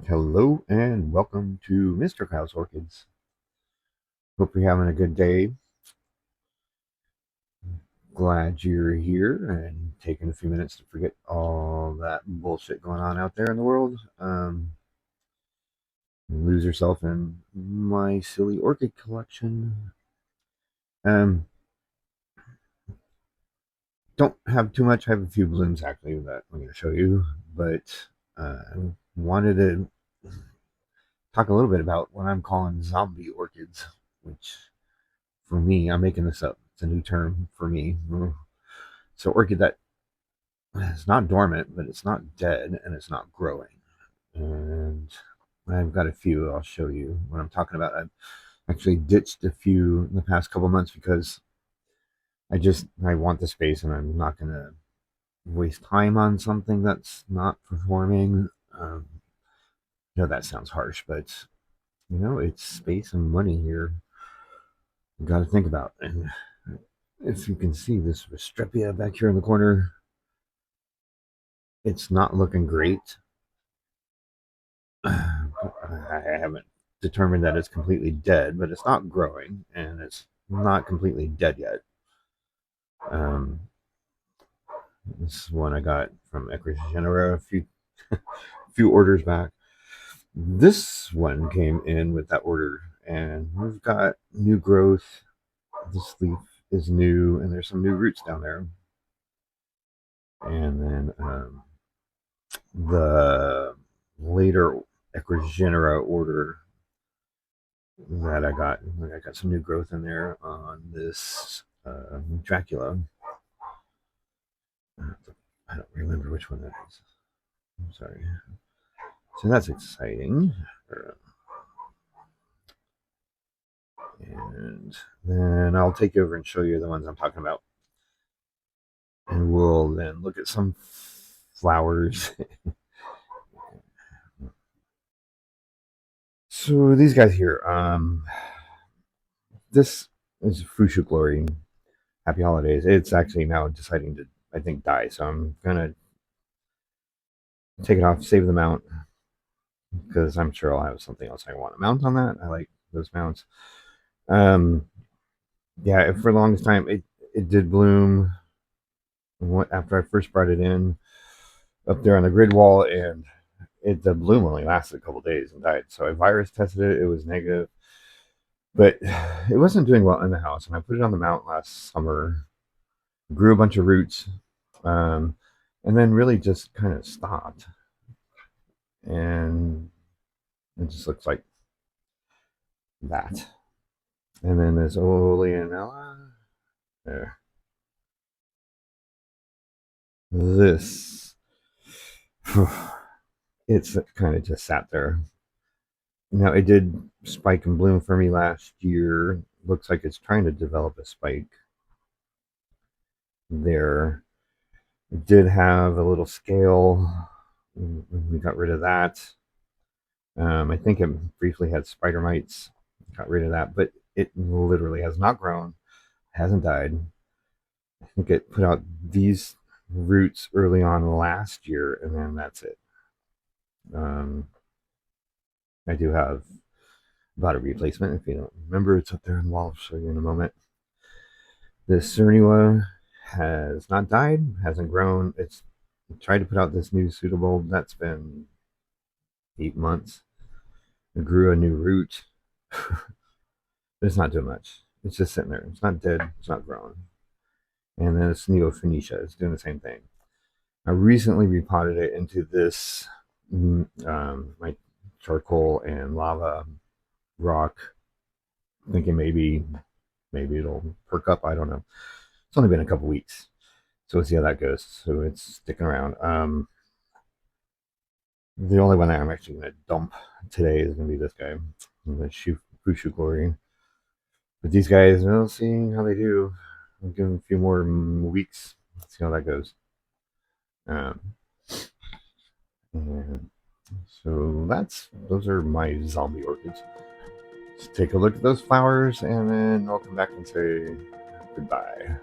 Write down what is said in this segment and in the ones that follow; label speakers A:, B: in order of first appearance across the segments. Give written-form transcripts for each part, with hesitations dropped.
A: Hello and welcome to Mr. Kyle's Orchids. Hope you're having a good day. Glad you're here and taking a few minutes to forget all that bullshit going on out there in the world. Lose yourself in my silly orchid collection. Um, don't have too much. I have a few blooms actually that I'm going to show you, but wanted to talk a little bit about what I'm calling zombie orchids, which for me, I'm making this up. It's a new term for me. So orchid that is not dormant, but it's not dead, and it's not growing. And I've got a few. I'll show you what I'm talking about. I've actually ditched a few in the past couple months because I want the space, and I'm not gonna waste time on something that's not performing. I know that sounds harsh, but it's space and money here. You got to think about. And if you can see this Restrepia back here in the corner, it's not looking great. I haven't determined that it's completely dead, but it's not growing and it's not completely dead yet. Um, this is one I got from Equigenera a few orders back. This one came in with that order, and we've got new growth. This leaf is new, and there's some new roots down there. And then the later Equigenera order that I got some new growth in there on this Dracula. I don't remember which one that is. I'm sorry. So that's exciting. And then I'll take over and show you the ones I'm talking about. And we'll then look at some flowers. So these guys here, this is Fushu Glory. Happy holidays. It's actually now deciding to, I think, die. So I'm gonna take it off, save the mount, because I'm sure I'll have something else I want to mount on that. I like those mounts. Um, yeah, for the longest time, it did bloom after I first brought it in up there on the grid wall, and the bloom only lasted a couple days and died. So I virus tested it; it was negative, but it wasn't doing well in the house. And I put it on the mount last summer, grew a bunch of roots, um, and then really just kind of stopped. And it just looks like that. And then there's Oleanella. There. This. It's kind of just sat there. Now, it did spike and bloom for me last year. Looks like it's trying to develop a spike there. It did have a little scale. We got rid of that. I think it briefly had spider mites. Got rid of that, but it literally has not grown, hasn't died. I think it put out these roots early on last year, and then that's it. Um, I do have about a replacement. If you don't remember, it's up there in the wall. I'll show you in a moment. This Cerniwa has not died, hasn't grown. It's tried to put out this new suitable. That's been 8 months. It grew a new root. It's not doing much. It's just sitting there. It's not dead. It's not growing. And then it's Neophoenicia. It's doing the same thing. I recently repotted it into this my charcoal and lava rock, thinking maybe it'll perk up. I don't know. It's only been a couple weeks, so we'll see how that goes. So it's sticking around. The only one that I'm actually going to dump today is going to be this guy, the Fushu Glory. But these guys, we'll see how they do. I'll give them a few more weeks. Let's see how that goes. Um, and so those are my zombie orchids. Let's take a look at those flowers, and then I'll come back and say goodbye.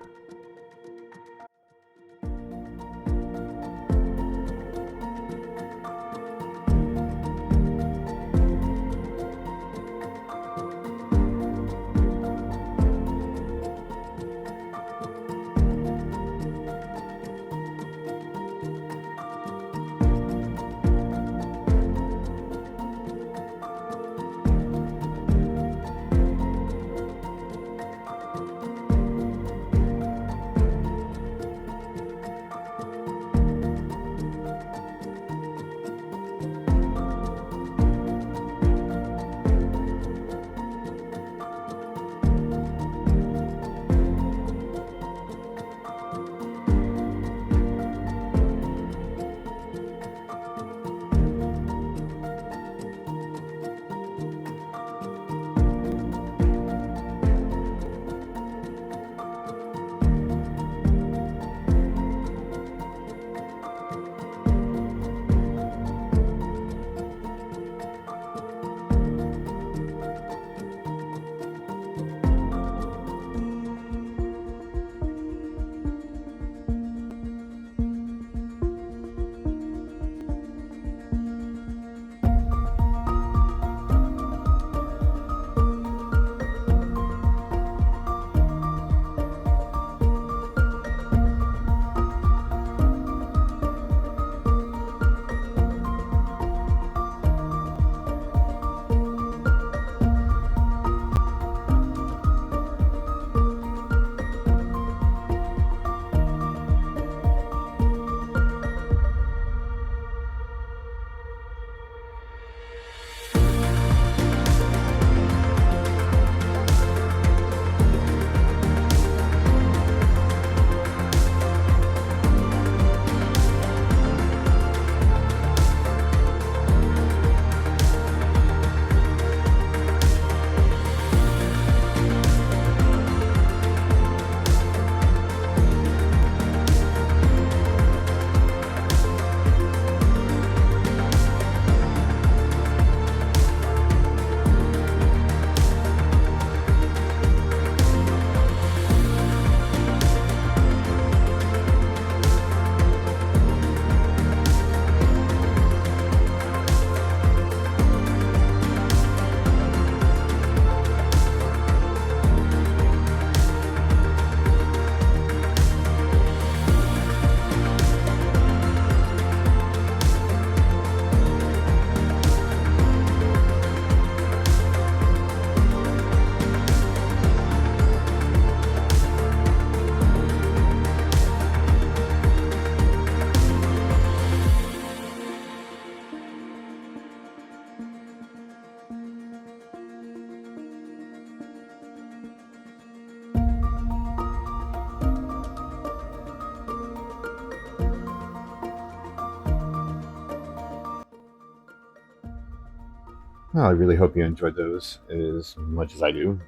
A: Well, I really hope you enjoyed those as much as I do.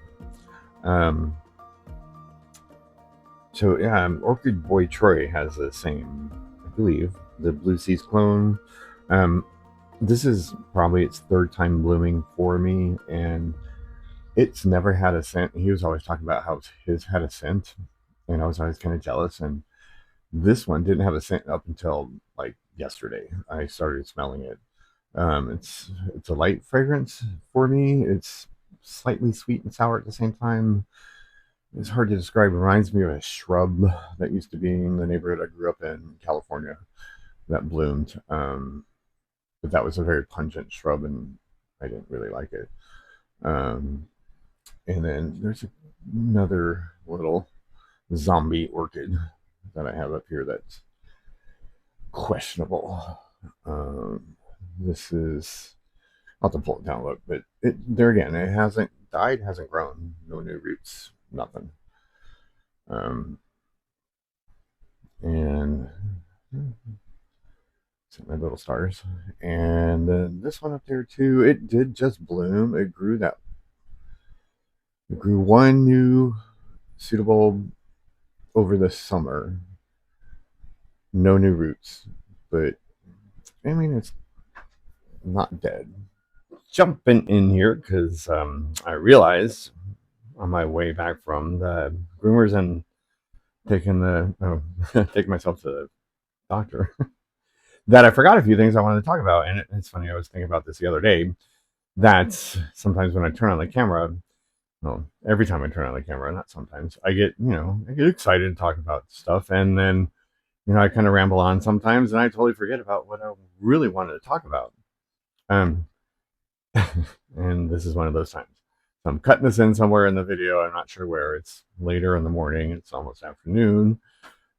A: Um, so yeah, Orchid Boy Troy has the same, I believe, the Blue Seas clone. Um, this is probably its third time blooming for me, and it's never had a scent. He was always talking about how his had a scent, and I was always kind of jealous. And this one didn't have a scent up until like yesterday. I started smelling it. It's a light fragrance for me. It's slightly sweet and sour at the same time. It's hard to describe. It reminds me of a shrub that used to be in the neighborhood I grew up in California that bloomed. But that was a very pungent shrub, and I didn't really like it. Um, and then there's another little zombie orchid that I have up here that's questionable. This is, I'll have to pull it down a look, but there again, it hasn't died, hasn't grown, no new roots, nothing. Um, and my little stars, and then this one up there too. It did just bloom. It grew one new pseudobulb over the summer. No new roots, but I mean it's not dead. Jumping in here because I realized on my way back from the groomers and taking myself to the doctor that I forgot a few things I wanted to talk about. And it's funny, I was thinking about this the other day. That sometimes when I turn on the camera, well, every time I turn on the camera, not sometimes, I get excited to talk about stuff, and then I kind of ramble on sometimes, and I totally forget about what I really wanted to talk about. Um, and this is one of those times. So I'm cutting this in somewhere in the video. I'm not sure where. It's later in the morning. It's almost afternoon,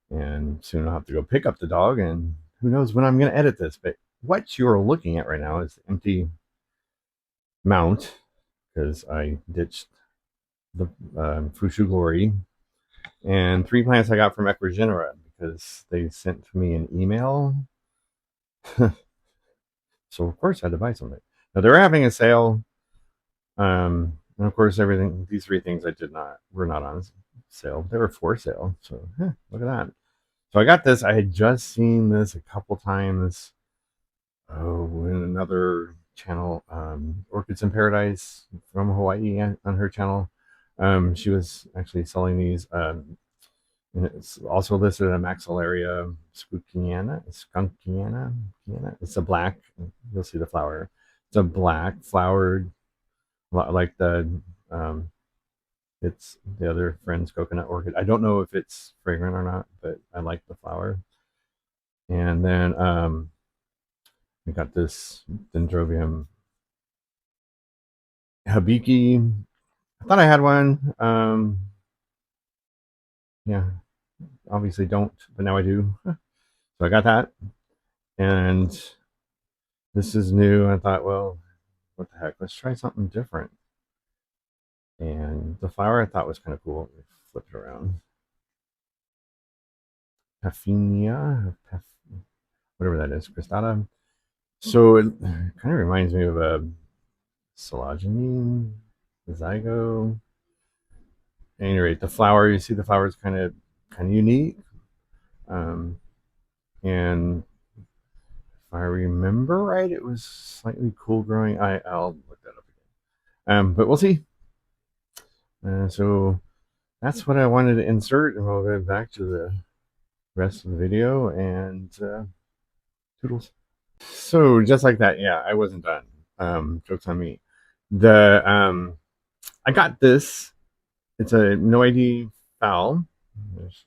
A: and soon I'll have to go pick up the dog. And who knows when I'm going to edit this? But what you're looking at right now is the empty mount because I ditched the Fushu Glory and 3 plants I got from Equigenera because they sent me an email. So of course I had to buy something. Now they're having a sale. And of course, these 3 things I did not were not on sale. They were for sale. So look at that. So I got this. I had just seen this a couple times. Oh, in another channel, Orchids in Paradise from Hawaii on her channel. She was actually selling these. And it's also listed in Maxillaria skunkiana. It's a black. You'll see the flower. It's a black flowered, like um, it's the other friend's coconut orchid. I don't know if it's fragrant or not, but I like the flower. And then we got this Dendrobium Habiki. I thought I had one. Yeah, obviously don't, but now I do. So I got that, and this is new. I thought, well, what the heck? Let's try something different. And the flower I thought was kind of cool. Let me flip it around. Paphinia, whatever that is, cristata. So it kind of reminds me of a Collagenine, Zygo. At any rate, the flower, you see the flower is kind of unique. Um, and if I remember right, it was slightly cool growing. I'll look that up again. But we'll see. So that's what I wanted to insert, and we'll go back to the rest of the video and toodles. So just like that, yeah, I wasn't done. Jokes on me. The I got this. It's a no ID foul. There's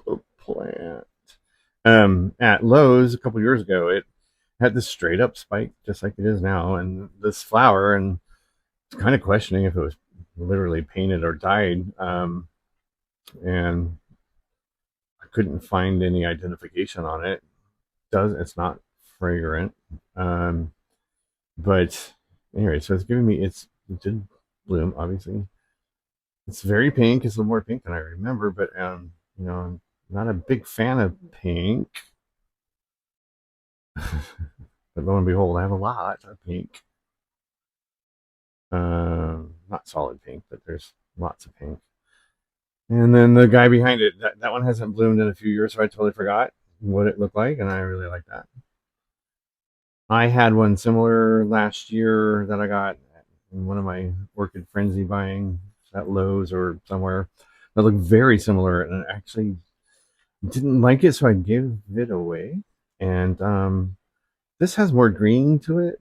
A: a plant. At Lowe's a couple years ago, it had this straight up spike, just like it is now, and this flower, and it's kind of questioning if it was literally painted or dyed. And I couldn't find any identification on it. It's not fragrant. Um, but anyway, so it's giving me it did bloom, obviously. It's very pink. It's a little more pink than I remember, but I'm not a big fan of pink. But lo and behold, I have a lot of pink. Not solid pink, but there's lots of pink. And then the guy behind it, that one hasn't bloomed in a few years, so I totally forgot what it looked like, and I really like that. I had one similar last year that I got in one of my Orchid Frenzy buying at Lowe's or somewhere that looked very similar, and I actually didn't like it, so I gave it away. And this has more green to it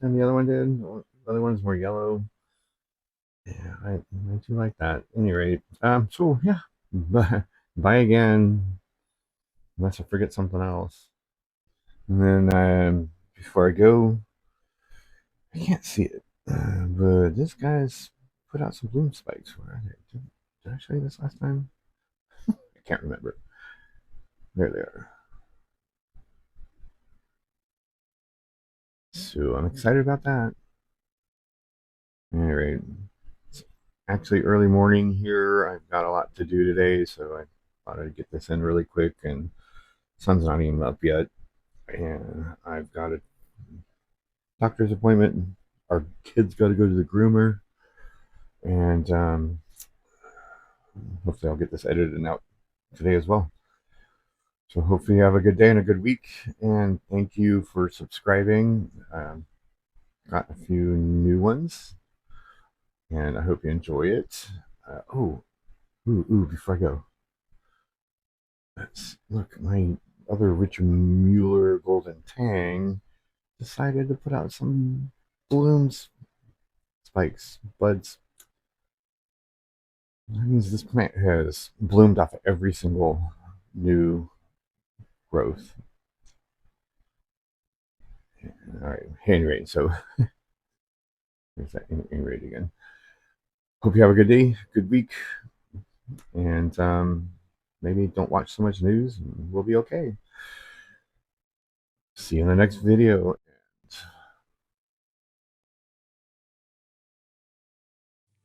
A: than the other one did. The other one's more yellow. Yeah, I do like that. At any rate, so yeah, buy again unless I forget something else. And then before I go, I can't see it, but this guy's put out some bloom spikes. Where are they? Did I show you this last time? I can't remember. There they are. So I'm excited about that. All right. It's actually early morning here. I've got a lot to do today, so I thought I'd get this in really quick. And sun's not even up yet, and I've got a doctor's appointment. Our kids got to go to the groomer, and hopefully I'll get this edited and out today as well. So hopefully you have a good day and a good week, and thank you for subscribing. Got a few new ones, and I hope you enjoy it. Before I go, let's look. My other Richard Mueller Golden Tang decided to put out some blooms, spikes, buds. That means this plant has bloomed off every single new growth. All right, anyway, so there's that anyway again. Hope you have a good day, good week, and maybe don't watch so much news, and we'll be okay. See you in the next video.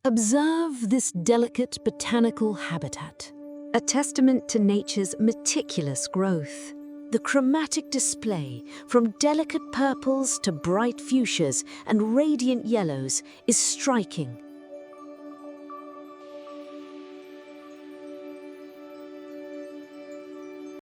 B: Observe this delicate botanical habitat, a testament to nature's meticulous growth. The chromatic display, from delicate purples to bright fuchsias and radiant yellows, is striking